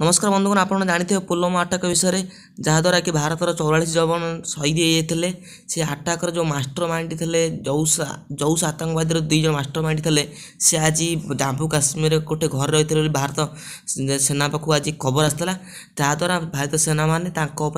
नमस्कार बंधुगण आपन जानते पुलवामा आटाक विषय जहाद्वारा कि भारतर 44 जवान शहीद होते से आटाकर जो मास्टर माइंड थे जौस आतंकवादी दुईज मास्टर माइंड थे सी आज जम्मू काश्मीर गोटे घर रही भारत सेना पाख आज खबर आसाला जहाद्वारा भारत सेना मैंने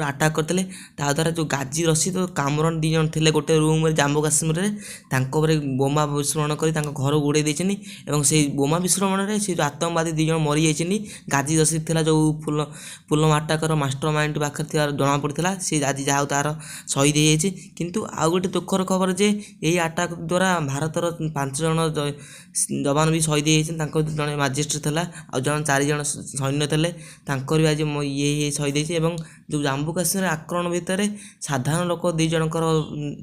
आटाक करते ताद्वारा जो गाजी रशीद कामरन दीज थे गोटे रूम जम्मू काश्मीर में बोमा विस्फोरण कर घर उड़े से बोमा विस्फोरण में से जो आतंकवादी दीज मरी जाइए गाजी रशीद था जो पुलवामा आटाकर मास्टर माइंड पाखे जना पड़ा सी आज जहाँ तार शहीद हो किंतु आउ गोटे दुखर खबर जे यही आटाक द्वारा भारतर 5 जन जवान भी शहीद होती जड़े मजिस्ट्रेट था आ जन 4 जन सैन्य थे भी आज ये शहीद होती जो जम्मू काश्मीर आक्रमण भितर साधारण लोक 2 जनकर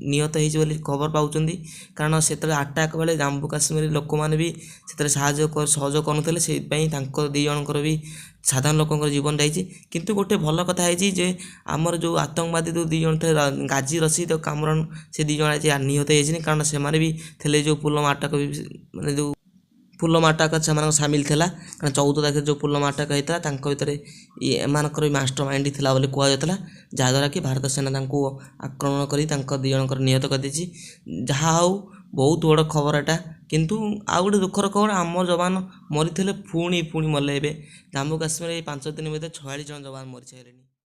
निहत होती खबर पाँच कारण से आटाक बेले जम्मू काश्मीर लोक मैंने भी सहयोग करुले से 2 जनकर भी साधारण लोक जीवन जाइए किंतु गोटे भल कथा है आमर जो आतंकवादी जो 2 जन थे गाजी रशीद और कामरन से 2 जन आज निहत होती कारण से भी थे जो पुलवामा आटाक माने जो पुलवामा आटाक से सामिल था कारण 14 तारीख जो पुलवामा आटाक होता भितर एमानकर मास्टर माइंड था कहला जहाद्वारा कि भारत सेना आक्रमण कर 2 जनकर निहत करदे जहाँ हूँ बहुत बड़ खबर एटा किंतु आउ गोटे दुखर खबर आम जवान मरी पुणी मरले जम्मू काश्मीर 5 दिन भर 46 जन जवान मरी सारे।